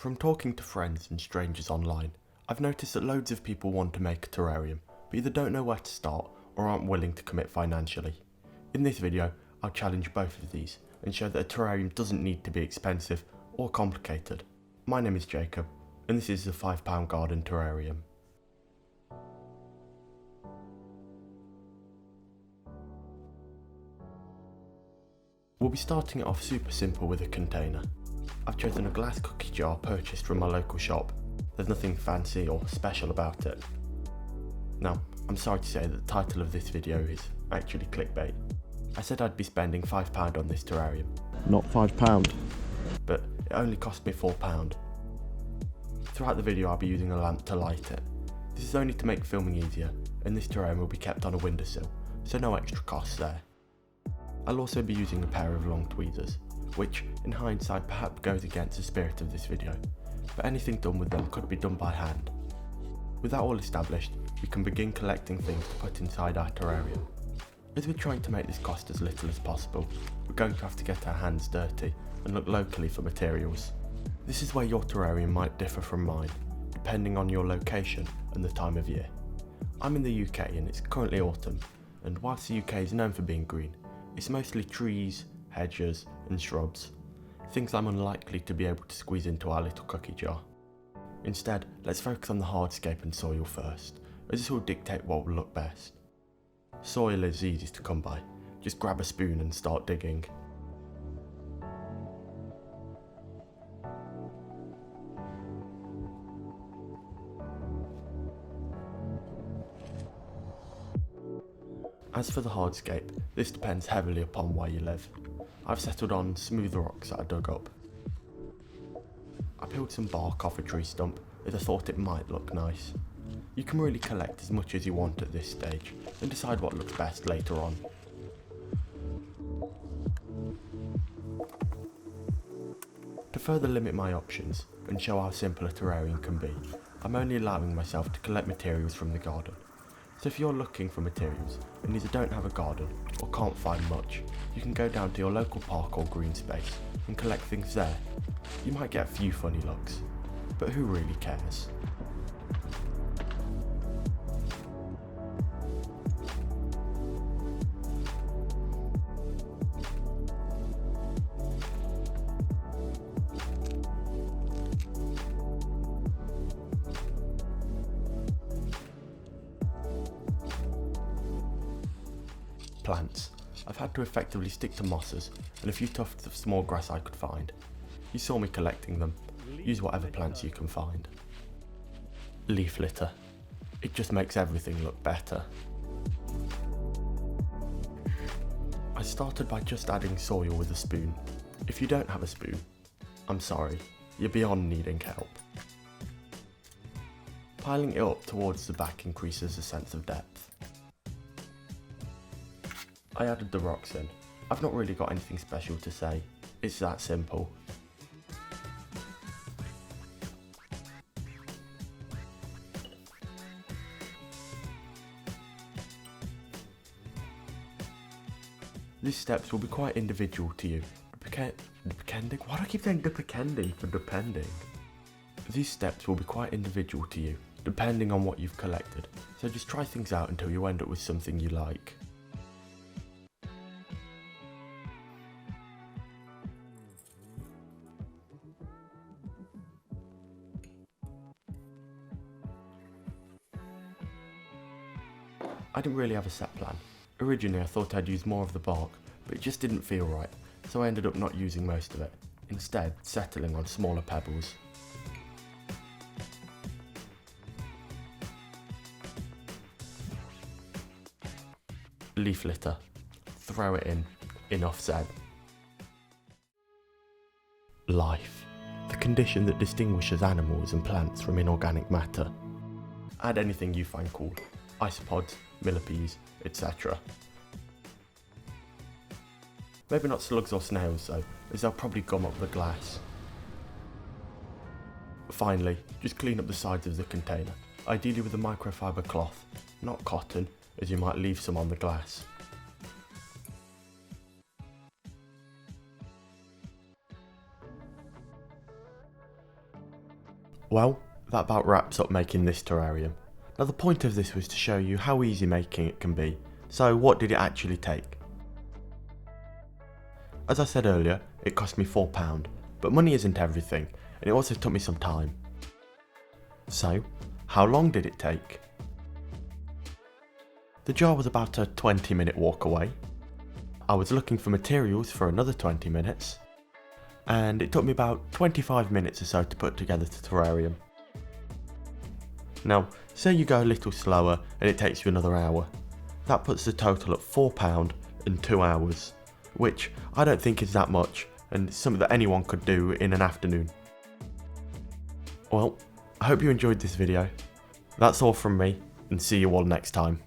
From talking to friends and strangers online, I've noticed that loads of people want to make a terrarium, but either don't know where to start or aren't willing to commit financially. In this video, I'll challenge both of these and show that a terrarium doesn't need to be expensive or complicated. My name is Jacob, and this is the £5 Garden Terrarium. We'll be starting it off super simple with a container. I've chosen a glass cookie jar purchased from my local shop. There's nothing fancy or special about it. Now, I'm sorry to say that the title of this video is actually clickbait. I said I'd be spending £5 on this terrarium. Not £5. But it only cost me £4. Throughout the video I'll be using a lamp to light it. This is only to make filming easier, and this terrarium will be kept on a windowsill, so no extra costs there. I'll also be using a pair of long tweezers, which in hindsight perhaps goes against the spirit of this video, but anything done with them could be done by hand. With that all established, we can begin collecting things to put inside our terrarium. As we're trying to make this cost as little as possible, we're going to have to get our hands dirty and look locally for materials. This is where your terrarium might differ from mine, depending on your location and the time of year. I'm in the UK and it's currently autumn, and whilst the UK is known for being green, it's mostly trees, hedges and shrubs, things I'm unlikely to be able to squeeze into our little cookie jar. Instead, let's focus on the hardscape and soil first, as this will dictate what will look best. Soil is easy to come by, just grab a spoon and start digging. As for the hardscape, this depends heavily upon where you live. I've settled on smoother rocks that I dug up. I peeled some bark off a tree stump as I thought it might look nice. You can really collect as much as you want at this stage and decide what looks best later on. To further limit my options and show how simple a terrarium can be, I'm only allowing myself to collect materials from the garden. So if you're looking for materials and either don't have a garden or can't find much, you can go down to your local park or green space and collect things there. You might get a few funny looks, but who really cares? Plants. I've had to effectively stick to mosses and a few tufts of small grass I could find. You saw me collecting them. Use whatever plants you can find. Leaf litter. It just makes everything look better. I started by just adding soil with a spoon. If you don't have a spoon, I'm sorry, you're beyond needing help. Piling it up towards the back increases the sense of depth. I added the rocks in. I've not really got anything special to say, it's that simple. These steps will be quite individual to you. Depending? Why do I keep saying depending for depending? These steps will be quite individual to you, depending on what you've collected, so just try things out until you end up with something you like. I didn't really have a set plan. Originally I thought I'd use more of the bark, but it just didn't feel right, so I ended up not using most of it, instead settling on smaller pebbles. Leaf litter. Throw it in. Enough said. Life. The condition that distinguishes animals and plants from inorganic matter. Add anything you find cool. Isopods, millipedes, etc. Maybe not slugs or snails though, as they'll probably gum up the glass. Finally, just clean up the sides of the container, ideally with a microfiber cloth, not cotton, as you might leave some on the glass. Well, that about wraps up making this terrarium. Now the point of this was to show you how easy making it can be, so what did it actually take? As I said earlier, it cost me £4, but money isn't everything, and it also took me some time. So, how long did it take? The jar was about a 20-minute walk away. I was looking for materials for another 20 minutes, and it took me about 25 minutes or so to put together the terrarium. Now, say you go a little slower and it takes you another hour. That puts the total at £4 and 2 hours, which I don't think is that much, and something that anyone could do in an afternoon. Well, I hope you enjoyed this video. That's all from me, and see you all next time.